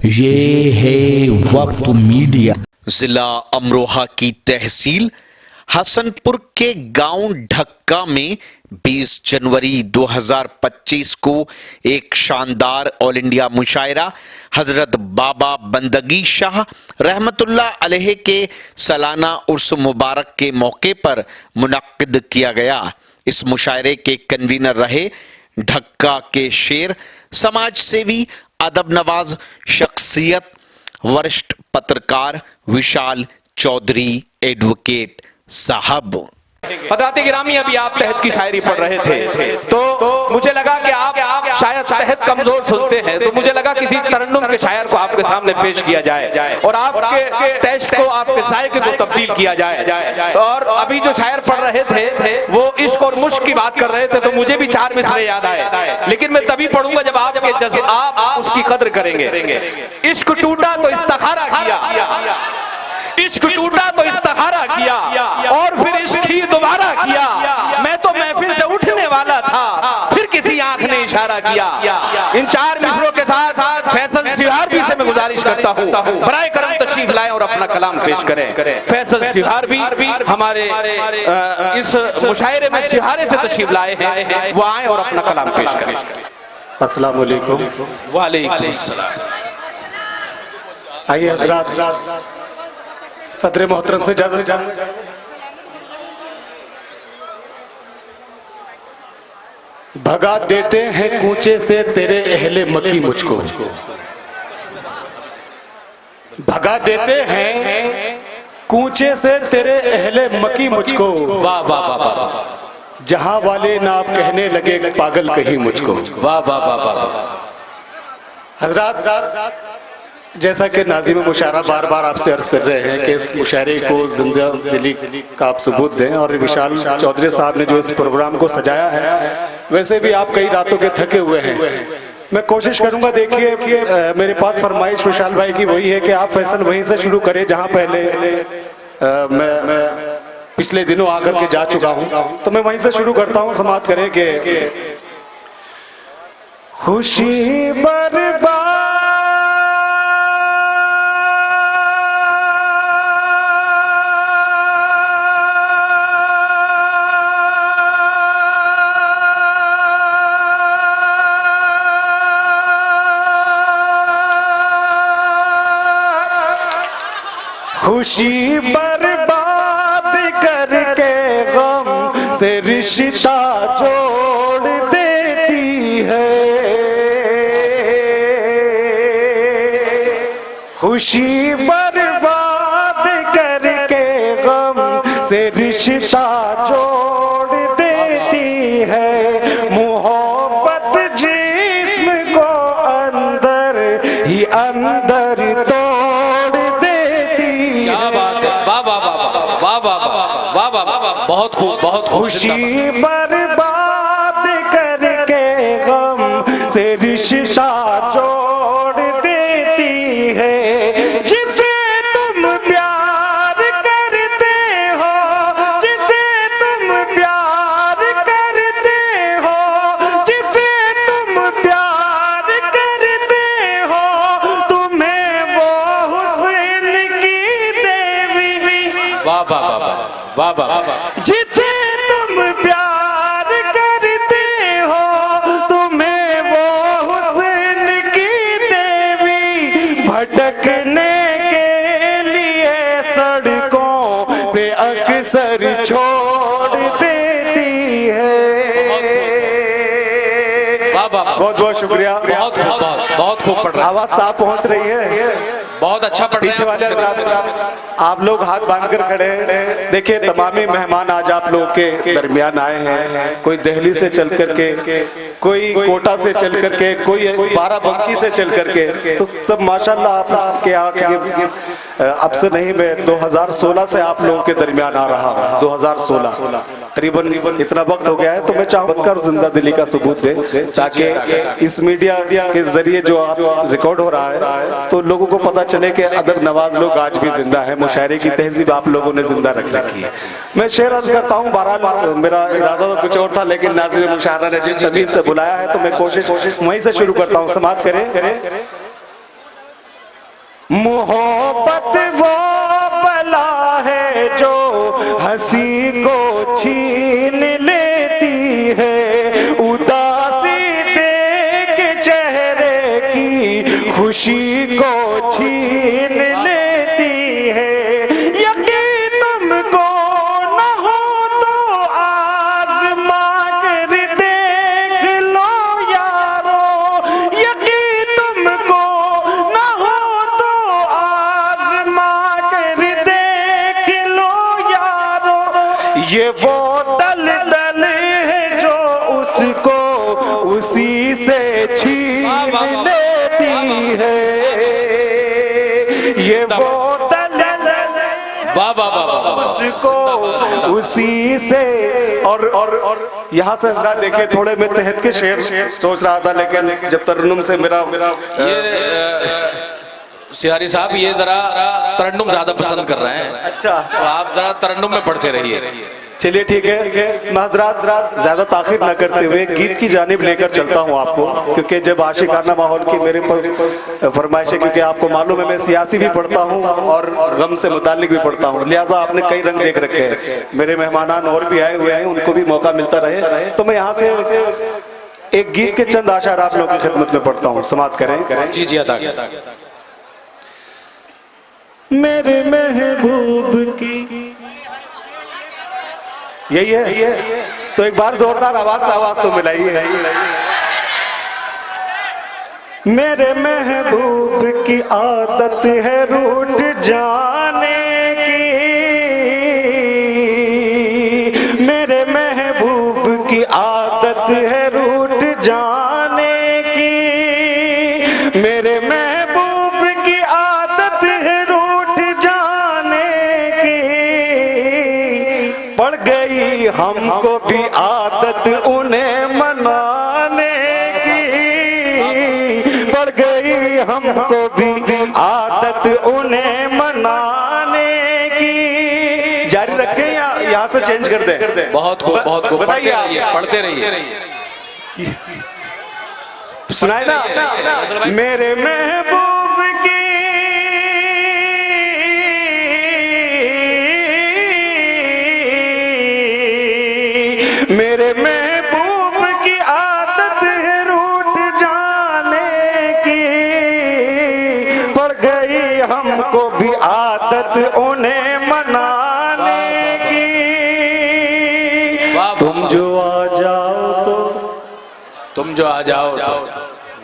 ये है वक्त मीडिया। जिला अमरोहा की तहसील हसनपुर के गांव ढक्का में 20 जनवरी 2025 को एक शानदार ऑल इंडिया मुशायरा हजरत बाबा बंदगी शाह रहमतुल्लाह अलैह के सालाना उर्स मुबारक के मौके पर मुनक्किद किया गया। इस मुशायरे के कन्वीनर रहे ढक्का के शेर, समाज सेवी, अदब नवाज शख्सियत, वरिष्ठ पत्रकार विशाल चौधरी एडवोकेट साहब। हज़रात गिरामी, अभी आप तहत की शायरी पढ़ रहे थे तो मुझे लगा कि आप शायद तहत कमजोर सुनते हैं, तो मुझे लगा किसी तरन्नुम के शायर को आपके सामने पेश किया जाए और आपके टेस्ट को, आपके जायके को तब्दील किया जाए। और अभी जो शायर पढ़ रहे थे वो इश्क और मुश्क की बात कर रहे थे, तो मुझे भी 4 मिसरे याद आए, लेकिन मैं तभी पढ़ूंगा जब आपके जज्बे, आप उसकी कद्र करेंगे। इश्क टूटा तो इस्तिखारा किया, इश्क टूटा तो इस्तिखारा किया और फिर इश्क ही दोबारा किया। मैं तो महफिल से उठने वाला था, फिर किसी आंख ने इशारा किया। इन 4 मिसरों के साथ फैसल सिहारवी से मैं गुजारिश करता हूँ बराए करम तशरीफ लाएं और अपना कलाम पेश करें। फैसल सिहारवी हमारे इस मुशायरे में सिहारे से तशरीफ लाए हैं, वो आए और अपना कलाम पेश करें। अस्सलाम वालेकुम। वालेकुम अस्सलाम। आइए हज़रात, सदर मोहतरम से इजाज़त। भगा देते हैं कूचे से तेरे अहले मक्की मुझको, भगा देते हैं कूचे से तेरे अहले मक्की मुझको। वाह वाह वाह वाह। जहां वाले ना आप कहने लगे पागल कहीं मुझको। वाह वाह वाह वाह। हज़रात, जैसा कि नाज़िम मुशायरा बार बार आपसे अर्ज कर रहे हैं कि इस मुशायरे को जिंदा दिली का आप सबूत दें, और विशाल चौधरी साहब ने जो इस प्रोग्राम को सजाया है, वैसे भी आप कई रातों के थके हुए हैं। मैं कोशिश करूंगा, देखिए मेरे पास फरमाइश विशाल भाई की वही है कि आप फैसल वहीं से शुरू करें जहां पहले मैं पिछले दिनों आकर के जा चुका हूं, तो मैं वहीं से शुरू करता हूं। समाप्त करें कि खुशी बर्बाद खुशी बर्बाद करके गम से रिश्ता जोड़ देती है। खुशी बर्बाद करके गम से रिश्ता जोड़ देती है। मोहब्बत जिस्म को अंदर ही अंदर बहुत खूब, बहुत खुशी बर्बाद करके गम से रिश्ता जोड़ देती है। जिसे तुम प्यार करते हो, जिसे तुम प्यार करते हो, जिसे तुम प्यार करते हो, तुम्हें वो हुस्न की देवी। वाह वाह वाह वाह वाह। जिसे तुम प्यार करते हो, तुम्हें वो हुस्न की देवी भटकने के लिए सड़कों पे अक्सर छोड़ देती है। बहुत बहुत शुक्रिया। बहुत खूब पढ़ रहे हैं। आवाज साफ पहुंच रही है। बहुत अच्छा पढ़ पीछे वाले आप लोग हाथ बांधकर खड़े हैं। देखिए, तमामी मेहमान आज आप लोग के दरमियान आए हैं। कोई दिल्ली से चल करके, कोई कोटा से चल करके, कोई बाराबंकी से चल करके, तो सब माशाल्लाह आपके अब से नहीं, मैं 2016 से आप लोगों के दरमियान आ रहा हूँ। 2016 करीबन इतना वक्त हो गया है, तो मैं चाहूँगा जिंदा दिली का सबूत दे, ताकि इस मीडिया के जरिए जो आप रिकॉर्ड हो रहा है तो लोगों को पता चले कि अदब नवाज लोग आज भी जिंदा है। मुशायरे की तहजीब आप लोगों ने जिंदा रख रखी है। मैं शेर अर्ज करता हूँ। बहरहाल मेरा इरादा तो कुछ और था, लेकिन नाज़िम मुशायरा ने जिस तमीज से बुलाया है तो मैं कोशिश वहीं से शुरू करता हूँ। समाप्त करें। मोहब्बत वो बला है जो हंसी को छीन लेती है, उदासी देख चेहरे की खुशी को छीन लेती है। यकीन तुमको न हो तो आज़मा कर देख लो यारो, यकीन तुमको न हो तो आज़मा कर देख लो यारो। ये वो दलदल है जो उसको उसी से छीन लेती है, ये वो दलदल वाह वाह वाह वाह वाह। उसको उसी से। और यहाँ से हजरात देखिए, थोड़े मैं तहत के शेर सोच रहा था, लेकिन जब तरन्नुम से मेरा सिहारी साहब ये जरा तरन्नुम ज्यादा पसंद कर रहे हैं, अच्छा तो आप जरा तरन्नुम में पढ़ते रहिए। चलिए ठीक है, मैं हजरात ज्यादा ताखिर न करते हुए गीत की जानिब लेकर चलता हूँ आपको, क्योंकि जब आशिकाना माहौल की मेरे पास फरमाइश है, क्योंकि आपको मालूम है मैं सियासी भी पढ़ता हूँ और गम से मुतालिक भी पढ़ता हूँ, लिहाजा आपने कई रंग देख रखे हैं। मेरे मेहमान और भी आए हुए हैं, उनको भी मौका मिलता रहे, तो मैं यहाँ से एक गीत के चंद आशार आप लोगों की खिदमत में पढ़ता हूँ, समाअत करें। जी जी अदा। मेरे महबूब की, यही है, तो एक बार जोरदार आवाज से आवाज तो मिलाइए। मेरे महबूब की आदत है रूठ जाने की, मेरे महबूब की आदत है रूठ जाने की, मेरे महबूब की आदत है रूठ जाने की। पड़ गई हमको भी आदत उन्हें मनाने की, पड़ गई हमको भी आदत उन्हें मनाने की। जारी रखें या यहाँ से चेंज कर दें? बहुत खूब बहुत खूब, बताइए आप, पढ़ते रहिए। सुनाए ना। मेरे महबूब की मेरे महबूब की आदत है रूठ जाने की, पड़ गई हमको भी आदत उन्हें मनाने की। तुम जो आ जाओ तो, तुम जो आ जाओ तो,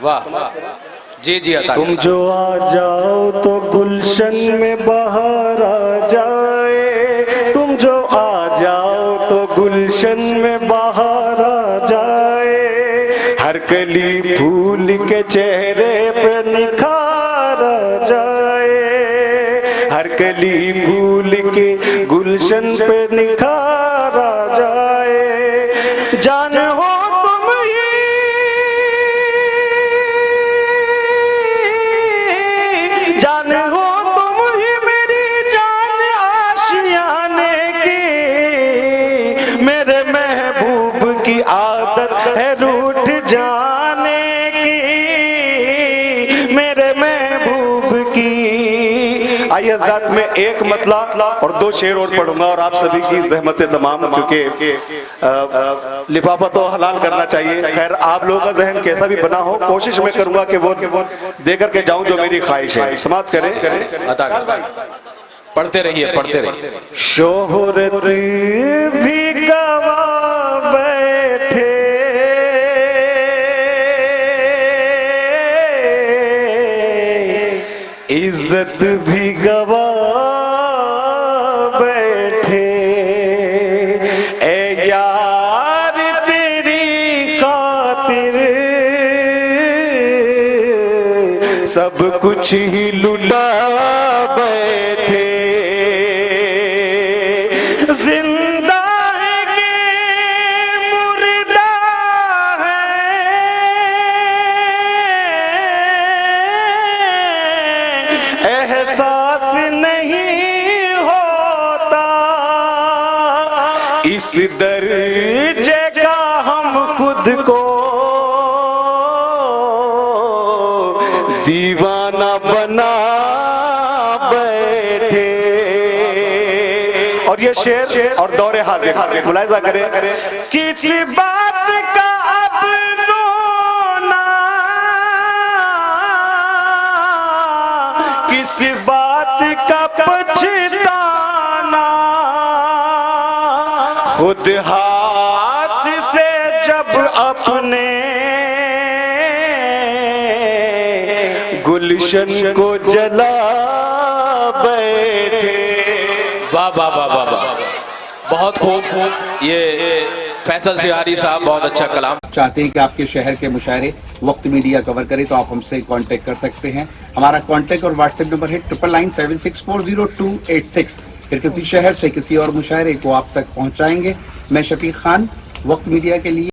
वाह जी जी अता। तुम जो आ जाओ तो गुलशन में बहार आ जाए, तुम जो आ जाओ तो गुलशन में बहार आ जाए, हर कली फूल के चेहरे पे निखार आ जाए, हर कली फूल के गुलशन पे निखार आ जाए। जान हो तुम ही, जान हो तुम ही मेरी जान आशियाने की, मेरे महबूब की आदत है रूठ जाने की, मेरे महबूब की। आइए हज़रात, मैं एक मतला और दो शेर और पढ़ूंगा और आप सभी की ज़हमत तमाम, क्योंकि लिफाफा तो हलाल करना चाहिए। खैर आप लोगों का जहन कैसा भी बना हो, कोशिश मैं करूंगा कि वो दे करके जाऊं जो मेरी ख्वाहिश है। समाअत करें। अता पढ़ते रहिए, पढ़ते रहिए। शोहरत भी गवा बैठे, इज्जत भी गवा बैठे, ए यार तेरी खातिर सब कुछ ही लुटा बैठे, जिंदा है कि मुर्दा है, एहसास नहीं होता, इस दर्जे का हम खुद को दीवाना बना बना बैठे। और ये शेर और दौरे हाजिर मुलाहिजा करें। किस बात का अब रोना, किस बात का पछताना, खुद हाथ से जब अपने गुलशन को जला बैठे। वाह वाह वाह वाह वाह, बहुत खूब। ये फैसल सिहारी साहब, बहुत अच्छा कलाम। चाहते हैं कि आपके शहर के मुशायरे वक्त मीडिया कवर करे तो आप हमसे कांटेक्ट कर सकते हैं। हमारा कांटेक्ट और व्हाट्सएप नंबर है 9997640286। फिर किसी शहर से किसी और मुशायरे को आप तक पहुंचाएंगे। मैं शफीक खान, वक्त मीडिया के लिए।